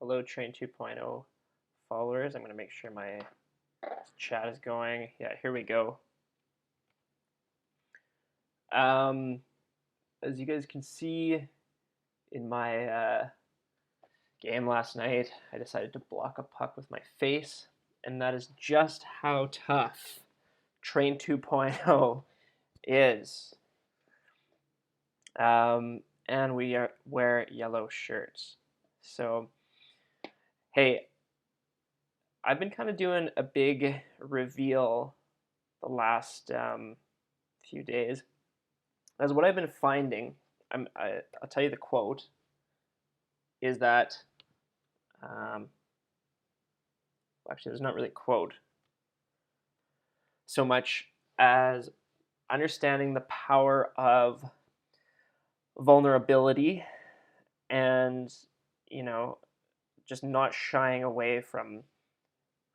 Hello, Train 2.0 followers. I'm going to make sure my chat is going. Yeah, here we go. As you guys can see in my game last night, I decided to block a puck with my face, and that is just how tough Train 2.0 is. And we wear yellow shirts. So, hey, I've been kind of doing a big reveal the last few days. As what I've been finding, I'll tell you the quote, is that, actually there's not really a quote, so much as understanding the power of vulnerability and, just not shying away from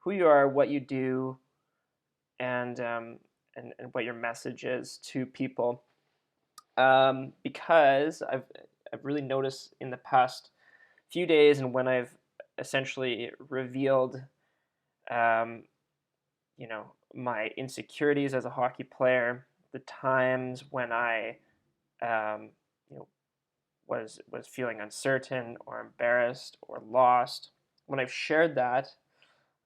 who you are, what you do, and what your message is to people. Because I've really noticed in the past few days, and when I've essentially revealed, my insecurities as a hockey player, the times when I, was feeling uncertain or embarrassed or lost. When I've shared that,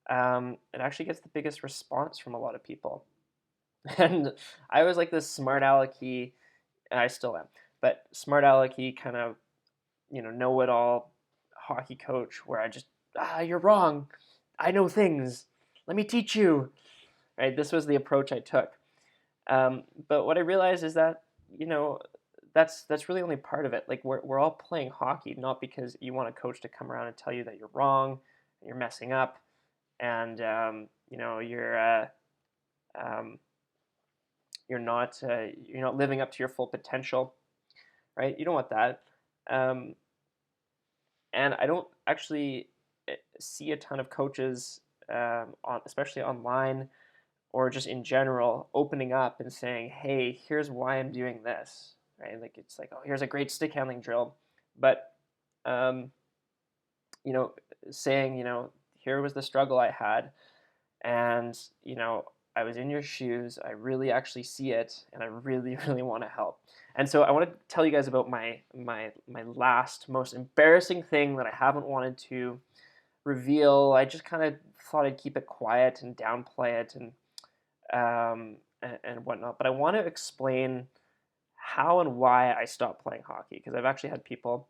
it actually gets the biggest response from a lot of people. And I was like this smart alecky, and I still am, but smart alecky kind of, know it all hockey coach where I just, you're wrong. I know things. Let me teach you. Right? This was the approach I took. But what I realized is that, that's really only part of it. Like we're all playing hockey, not because you want a coach to come around and tell you that you're wrong, you're messing up, and you're not living up to your full potential, right? You don't want that. Um, and I don't actually see a ton of coaches, especially online or just in general, opening up and saying, "Hey, here's why I'm doing this." Right? Like it's like, "Oh, here's a great stick handling drill," but um, you know, saying, "Here was the struggle I had, and I was in your shoes. I really actually see it, and I really, really want to help." And so I want to tell you guys about my last most embarrassing thing that I haven't wanted to reveal. I just kind of thought I'd keep it quiet and downplay it and whatnot. But I want to explain how and why I stopped playing hockey, because I've actually had people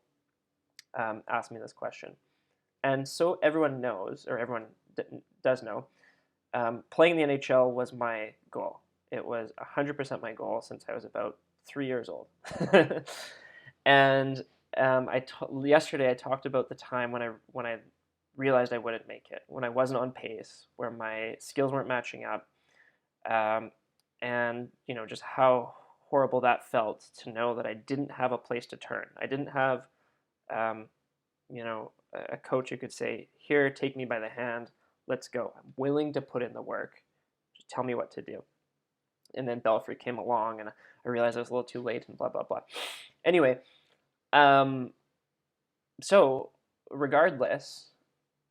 ask me this question. And so everyone knows, or everyone does know, playing in the NHL was my goal. It was 100% my goal since I was about 3 years old. And yesterday I talked about the time when I realized I wouldn't make it, when I wasn't on pace, where my skills weren't matching up, and just how horrible that felt to know that I didn't have a place to turn. I didn't have, um, a coach who could say, "Here, take me by the hand. Let's go. I'm willing to put in the work. Just tell me what to do." And then Belfry came along, and I realized I was a little too late, and blah blah blah. Anyway, so regardless,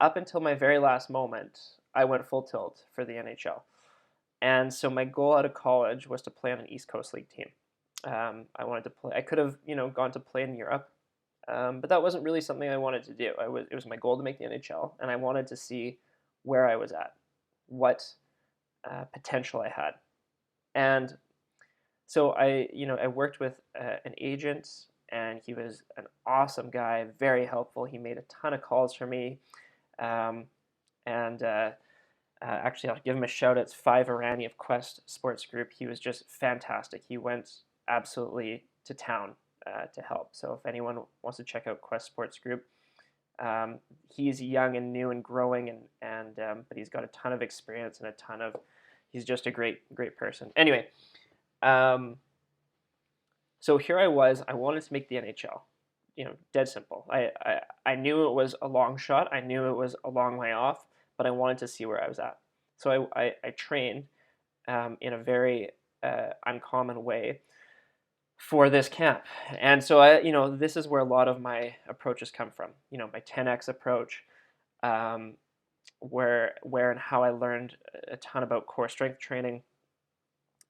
up until my very last moment, I went full tilt for the NHL. And so my goal out of college was to play on an East Coast League team. I wanted to play. I could have, gone to play in Europe, but that wasn't really something I wanted to do. It was my goal to make the NHL, and I wanted to see where I was at, what potential I had. And so I worked with an agent, and he was an awesome guy, very helpful. He made a ton of calls for me, um, and actually, I'll give him a shout out. It's Five Arani of Quest Sports Group. He was just fantastic. He went absolutely to town to help. So if anyone wants to check out Quest Sports Group, he's young and new and growing, but he's got a ton of experience and he's just a great person. Anyway, so here I was. I wanted to make the NHL. Dead simple. I knew it was a long shot. I knew it was a long way off, but I wanted to see where I was at. So I trained in a very uncommon way for this camp. And so this is where a lot of my approaches come from. My 10x approach, um, where and how I learned a ton about core strength training.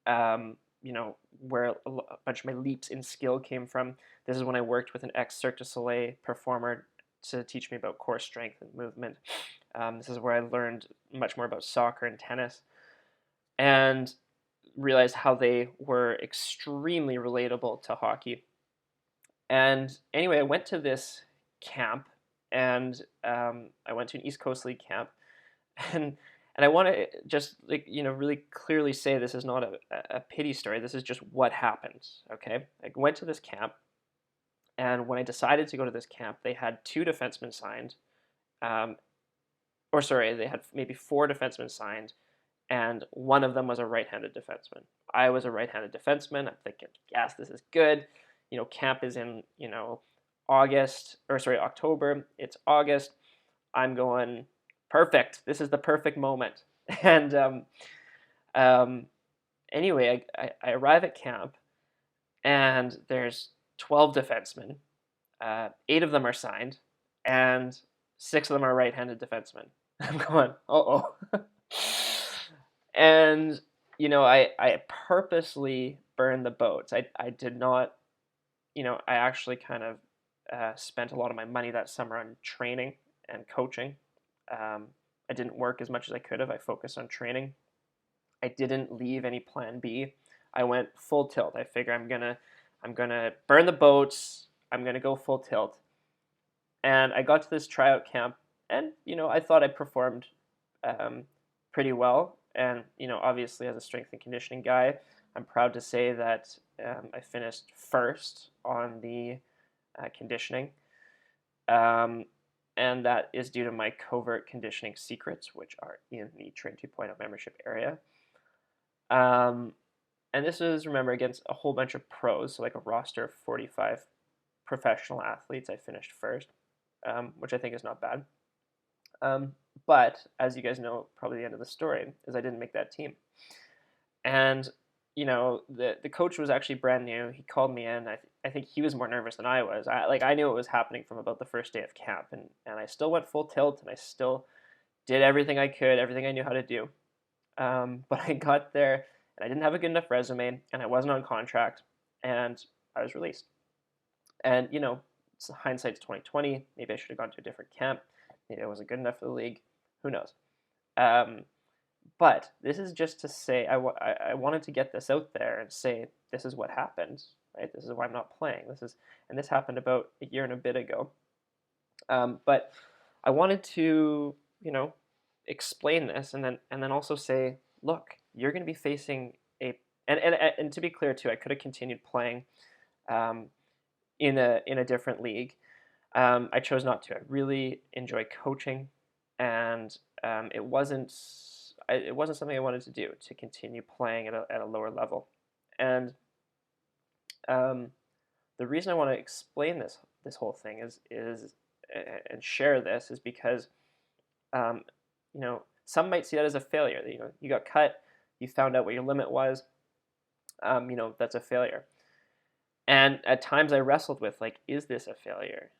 Where a bunch of my leaps in skill came from. This is when I worked with an ex Cirque du Soleil performer to teach me about core strength and movement. This is where I learned much more about soccer and tennis, and realized how they were extremely relatable to hockey. And anyway, I went to this camp, and I went to an East Coast League camp, and I want to just really clearly say this is not a pity story. This is just what happened. Okay, I went to this camp, and when I decided to go to this camp, they had two defensemen signed, um, or sorry, they had maybe four defensemen signed, and one of them was a right-handed defenseman. I was a right-handed defenseman. I'm thinking, yes, this is good. Camp is in October. It's August. I'm going perfect. This is the perfect moment. And anyway, I arrive at camp, and there's 12 defensemen. 8 of them are signed, and 6 of them are right-handed defensemen. I'm going, uh-oh. And I purposely burned the boats. I did not, I actually kind of spent a lot of my money that summer on training and coaching. I didn't work as much as I could have. I focused on training. I didn't leave any plan B. I went full tilt. I figure I'm gonna burn the boats. I'm gonna go full tilt. And I got to this tryout camp, and I thought I performed um, pretty well. And obviously, as a strength and conditioning guy, I'm proud to say that I finished first on the conditioning. Um, and that is due to my covert conditioning secrets, which are in the Train 2.0 membership area. And this was, remember, against a whole bunch of pros, so like a roster of 45 professional athletes. I finished first, which I think is not bad. But as you guys know, probably the end of the story is I didn't make that team. And the coach was actually brand new. He called me in. I think he was more nervous than I was. I knew it was happening from about the first day of camp, and I still went full tilt, and I still did everything I could, everything I knew how to do. But I got there, and I didn't have a good enough resume, and I wasn't on contract, and I was released. And hindsight's 2020. Maybe I should have gone to a different camp. Maybe I wasn't good enough for the league. Who knows? But this is just to say I wanted to get this out there and say this is what happened. Right? This is why I'm not playing. This happened about a year and a bit ago. But I wanted to explain this and then also say, look, you're going to be facing and to be clear too, I could have continued playing in a different league. I chose not to. I really enjoy coaching, and it wasn't something I wanted to do, to continue playing at a lower level. And the reason I want to explain this whole thing is and share this is because some might see that as a failure. You got cut, you found out what your limit was. That's a failure. And at times I wrestled with, like, is this a failure?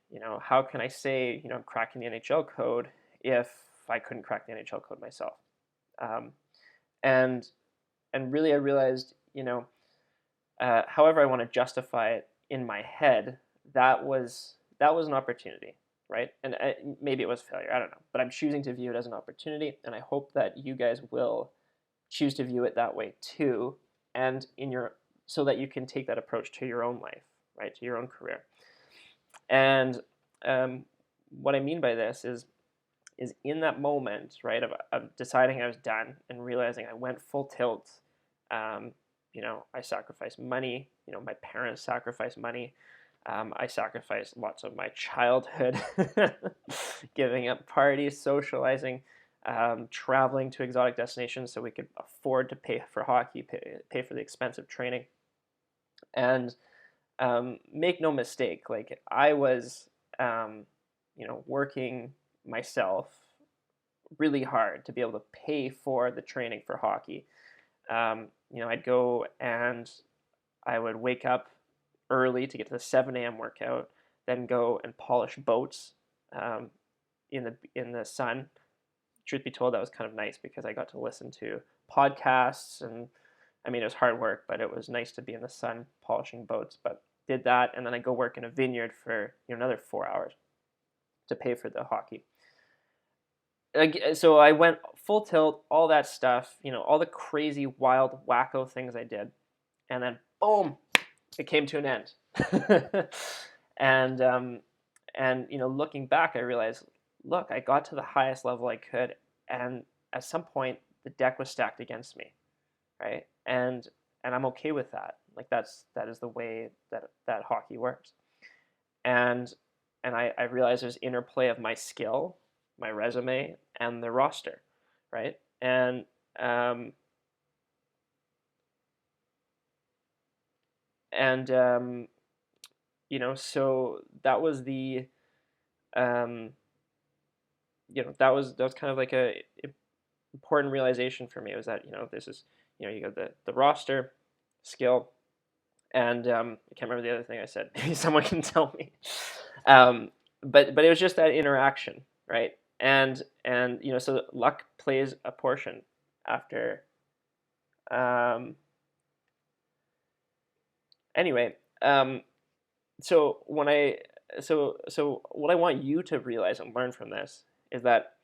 How can I say, I'm cracking the NHL code if I couldn't crack the NHL code myself? And really I realized, however I want to justify it in my head, that was an opportunity, right? And maybe it was failure, I don't know. But I'm choosing to view it as an opportunity, and I hope that you guys will choose to view it that way too, and so that you can take that approach to your own life, right, to your own career. And what I mean by this is in that moment, right, of deciding I was done and realizing I went full tilt. I sacrificed money. My parents sacrificed money. I sacrificed lots of my childhood, giving up parties, socializing, traveling to exotic destinations so we could afford to pay for hockey, pay for the expensive training. And make no mistake, like, I was, working myself really hard to be able to pay for the training for hockey. I'd go and I would wake up early to get to the 7 a.m. workout, then go and polish boats in the sun. Truth be told, that was kind of nice because I got to listen to podcasts, and I mean, it was hard work, but it was nice to be in the sun polishing boats. But did that, and then I go work in a vineyard for another 4 hours to pay for the hockey. So I went full tilt, all that stuff, all the crazy, wild, wacko things I did, and then boom, it came to an end. And looking back, I realized, look, I got to the highest level I could, and at some point, the deck was stacked against me, right? And I'm okay with that. Like that is the way that hockey works. And I realized there's interplay of my skill, my resume, and the roster, right? And um, so that was the that was kind of like a important realization for me, was that this is you got the roster, skill, and I can't remember the other thing I said. Maybe someone can tell me. But it was just that interaction, right? And so luck plays a portion after. Anyway, so when I so what I want you to realize and learn from this is that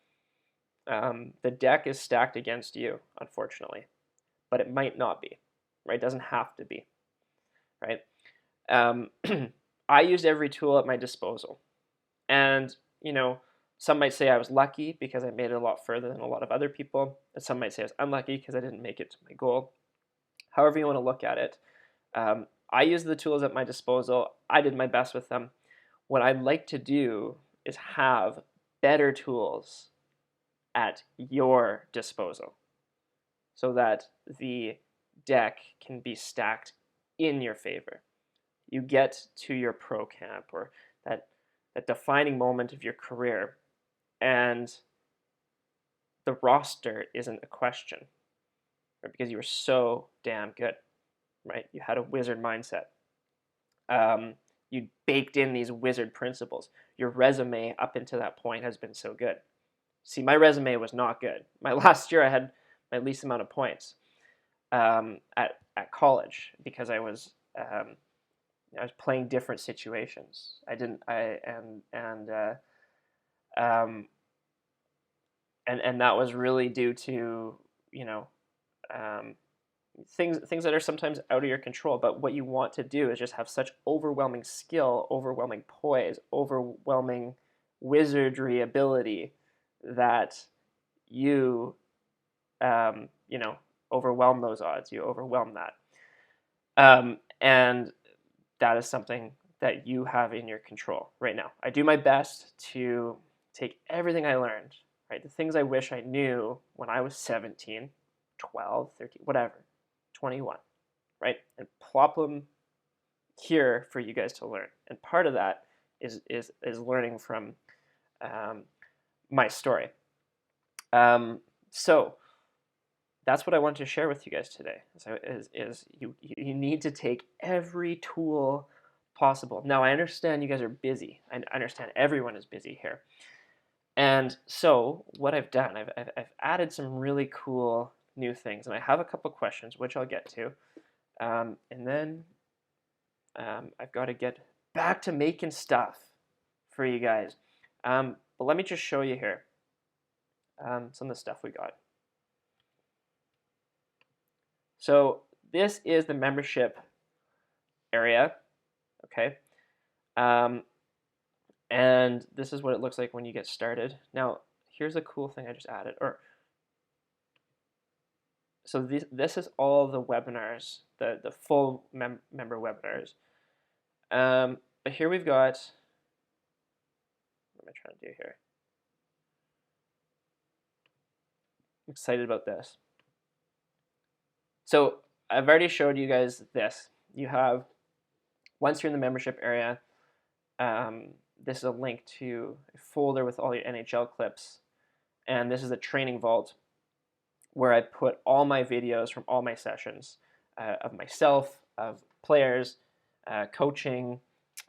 the deck is stacked against you, unfortunately, but it might not be, right? It doesn't have to be, right? I used every tool at my disposal, and some might say I was lucky because I made it a lot further than a lot of other people, and some might say I was unlucky because I didn't make it to my goal. However you want to look at it, I used the tools at my disposal. I did my best with them. What I'd like to do is have better tools at your disposal so that the deck can be stacked in your favor. You get to your pro camp or that defining moment of your career, and the roster isn't a question, right? Because you were so damn good, right? You had a wizard mindset. You baked in these wizard principles. Your resume up until that point has been so good. See, my resume was not good. My last year, I had my least amount of points at college because I was playing different situations. And that was really due to um, things that are sometimes out of your control. But what you want to do is just have such overwhelming skill, overwhelming poise, overwhelming wizardry ability that you overwhelm those odds. You overwhelm that, and that is something that you have in your control right now. I do my best to take everything I learned, right? The things I wish I knew when I was 17, 12, 13, whatever, 21, right? And plop them here for you guys to learn. And part of that is learning from my story. So that's what I want to share with you guys today. Is you need to take every tool possible. Now I understand you guys are busy. I understand everyone is busy here. And so what I've done, I've added some really cool new things, and I have a couple questions which I'll get to, and then I've got to get back to making stuff for you guys. But let me just show you here some of the stuff we got. So this is the membership area, okay? And this is what it looks like when you get started. Now, here's a cool thing I just added. So this is all the webinars, the full member webinars. But here we've got, what am I trying to do here? I'm excited about this. So I've already showed you guys this. You have, once you're in the membership area, this is a link to a folder with all your NHL clips. And this is a training vault where I put all my videos from all my sessions of myself, of players, coaching,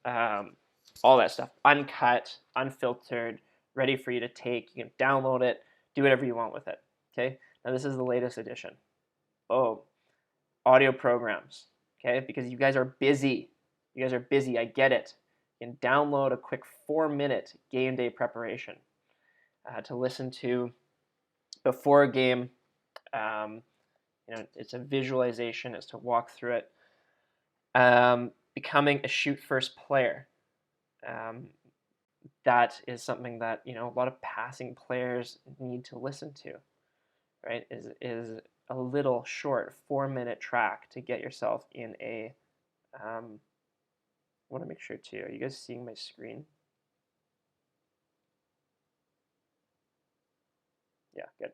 all that stuff, uncut, unfiltered, ready for you to take. You can download it, do whatever you want with it. Okay. Now this is the latest edition. Oh, audio programs. Okay, because you guys are busy. You guys are busy. I get it. You can download a quick 4-minute game day preparation to listen to before a game. It's a visualization. It's to walk through it. Becoming a shoot first player. That is something that a lot of passing players need to listen to, right? Is a little short 4-minute track to get yourself in a. I want to make sure too. Are you guys seeing my screen? Yeah, good.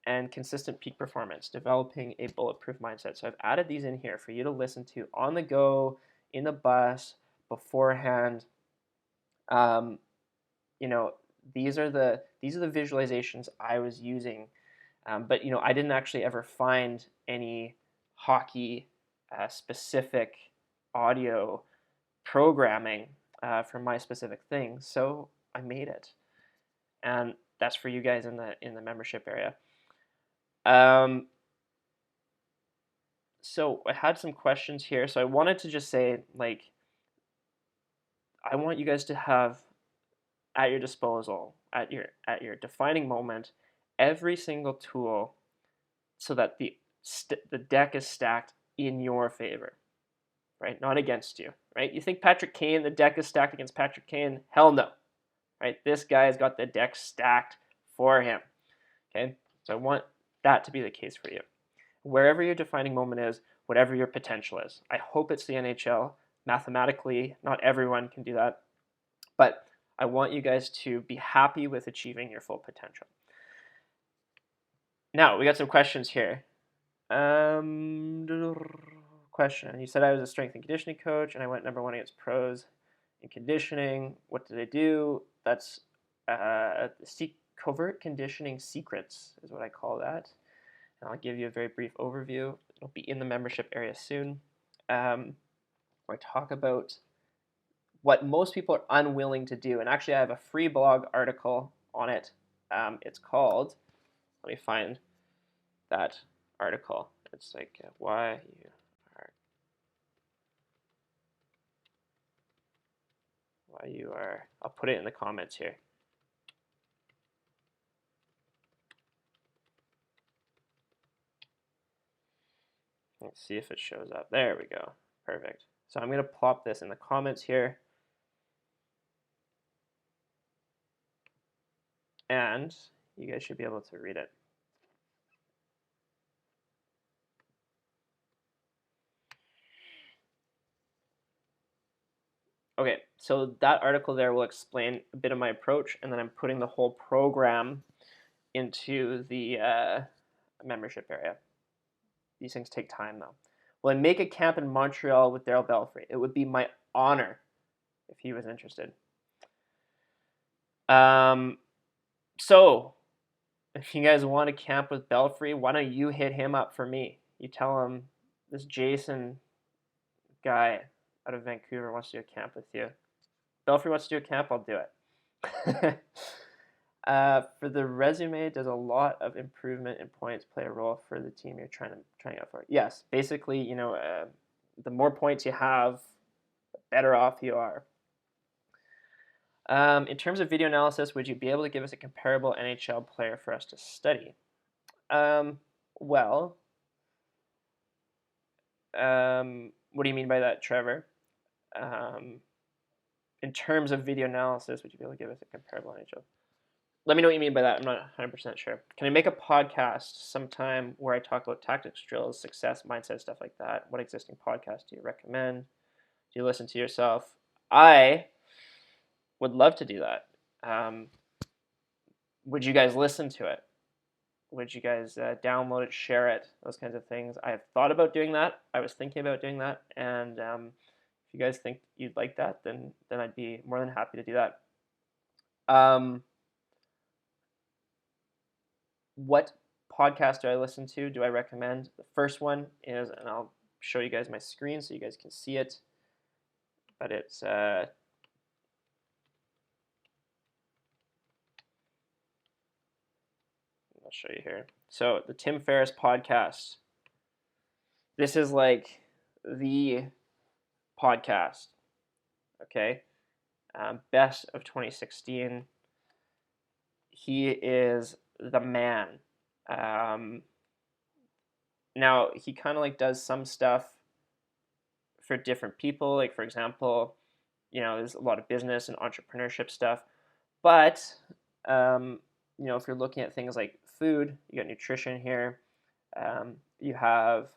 And consistent peak performance, developing a bulletproof mindset. So I've added these in here for you to listen to on the go, in the bus, beforehand. These are the visualizations I was using, but I didn't actually ever find any hockey specific audio programming for my specific thing, so I made it, and that's for you guys in the membership area. So I had some questions here, so I wanted to just say, I want you guys to have at your disposal, at your defining moment, every single tool, so that the deck is stacked in your favor, right? Not against you, right? You think Patrick Kane, the deck is stacked against Patrick Kane? Hell no, right? This guy's got the deck stacked for him. Okay, so I want that to be the case for you. Wherever your defining moment is, whatever your potential is. I hope it's the NHL. Mathematically, not everyone can do that, but I want you guys to be happy with achieving your full potential. Now, we got some questions here. Question. You said I was a strength and conditioning coach, and I went number 1 against pros in conditioning. What did I do? That's covert conditioning secrets is what I call that. And I'll give you a very brief overview. It'll be in the membership area soon. Where I talk about what most people are unwilling to do. And actually, I have a free blog article on it. It's called, let me find that article. It's like why you are, I'll put it in the comments here. Let's see if it shows up. There we go. Perfect. So I'm going to plop this in the comments here. And you guys should be able to read it. Okay, so that article there will explain a bit of my approach, and then I'm putting the whole program into the membership area. These things take time, though. Will I make a camp in Montreal with Darryl Belfry? It would be my honor if he was interested. So, if you guys want to camp with Belfry, why don't you hit him up for me? You tell him this Jason guy out of Vancouver wants to do a camp with you. Belfry wants to do a camp, I'll do it. For the resume, does a lot of improvement in points play a role for the team you're trying out for? Yes, basically, the more points you have, the better off you are. In terms of video analysis, would you be able to give us a comparable NHL player for us to study? What do you mean by that, Trevor? In terms of video analysis, would you be able to give us a comparable NHL? Let me know what you mean by that. I'm not 100% sure. Can I make a podcast sometime where I talk about tactics, drills, success, mindset, stuff like that? What existing podcast do you recommend? Do you listen to yourself? I would love to do that. Would you guys listen to it? Would you guys download it, share it, those kinds of things? I have thought about doing that. I was thinking about doing that. And if you guys think you'd like that, then I'd be more than happy to do that. What podcast do I listen to? Do I recommend? The first one is, and I'll show you guys my screen so you guys can see it, but it's I'll show you here. So the Tim Ferriss podcast. This is like the podcast. Okay, best of 2016. He is the man. Um, Now he kind of like does some stuff for different people. Like for example, there's a lot of business and entrepreneurship stuff. But if you're looking at things like food, you got nutrition here. You have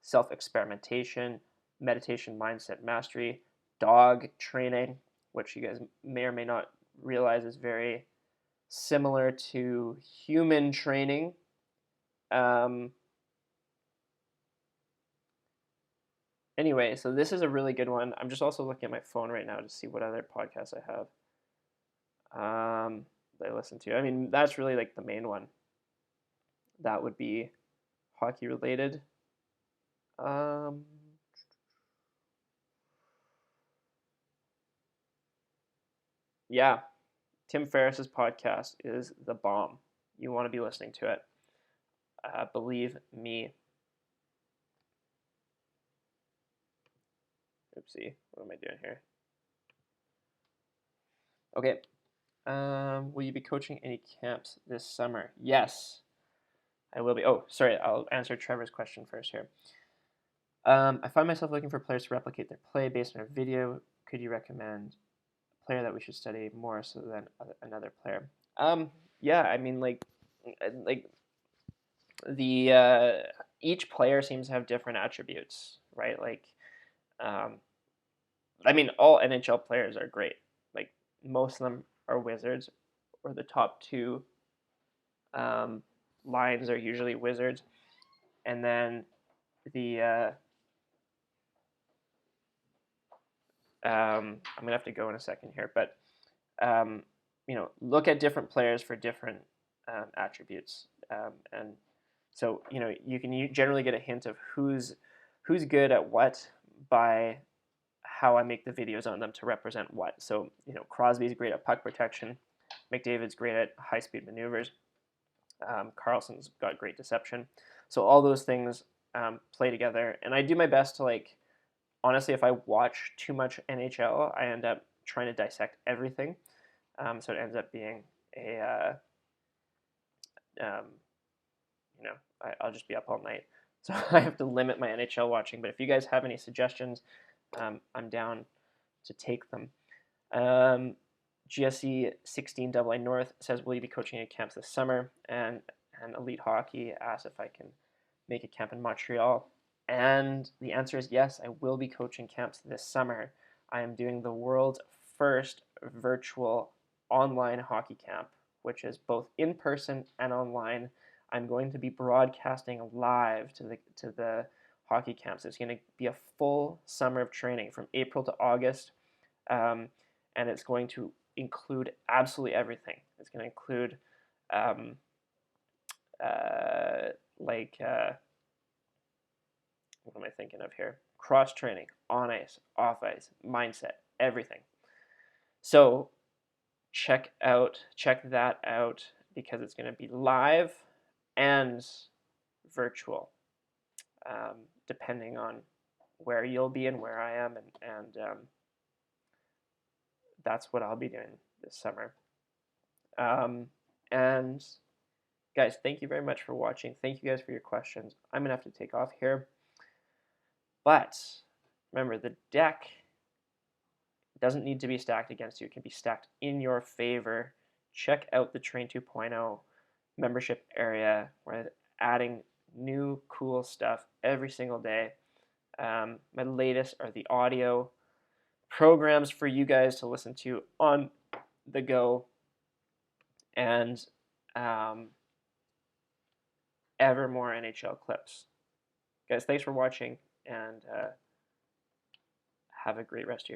self experimentation, meditation, mindset mastery, dog training, which you guys may or may not realize is very similar to human training. Anyway, so this is a really good one. I'm just also looking at my phone right now to see what other podcasts I have that I listen to. I mean, that's really like the main one. That would be hockey related. Yeah, Tim Ferriss's podcast is the bomb. You want to be listening to it. Believe me. Oopsie, what am I doing here? Okay. Will you be coaching any camps this summer? Yes, I will be. Oh, sorry, I'll answer Trevor's question first here. I find myself looking for players to replicate their play based on a video. Could you recommend a player that we should study more so than another player? Yeah, I mean, like the each player seems to have different attributes, right? Like, I mean, all NHL players are great. Like most of them are wizards, or the top two lines are usually wizards, and then the I'm gonna have to go in a second here, but um, look at different players for different attributes, and so you can generally get a hint of who's good at what by how I make the videos on them to represent what. So Crosby's great at puck protection, McDavid's great at high speed maneuvers, Carlson's got great deception. So all those things play together, and I do my best to like. Honestly, if I watch too much NHL, I end up trying to dissect everything. So it ends up being a, um, I'll just be up all night. So I have to limit my NHL watching. But if you guys have any suggestions, I'm down to take them. GSC 16 AA North says, will you be coaching at camps this summer? And Elite Hockey asks if I can make a camp in Montreal. And the answer is yes, I will be coaching camps this summer. I am doing the world's first virtual online hockey camp, which is both in person and online. I'm going to be broadcasting live to the hockey camps. It's going to be a full summer of training from April to August, and it's going to include absolutely everything. It's going to include like what am I thinking of here? Cross training, on ice, off ice, mindset, everything. So check that out because it's going to be live and virtual, depending on where you'll be and where I am, and that's what I'll be doing this summer. And guys, thank you very much for watching. Thank you guys for your questions. I'm gonna have to take off here. But remember, the deck doesn't need to be stacked against you. It can be stacked in your favor. Check out the Train 2.0 membership area. We're adding new cool stuff every single day. My latest are the audio programs for you guys to listen to on the go, and ever more NHL clips. Guys, thanks for watching, and have a great rest of your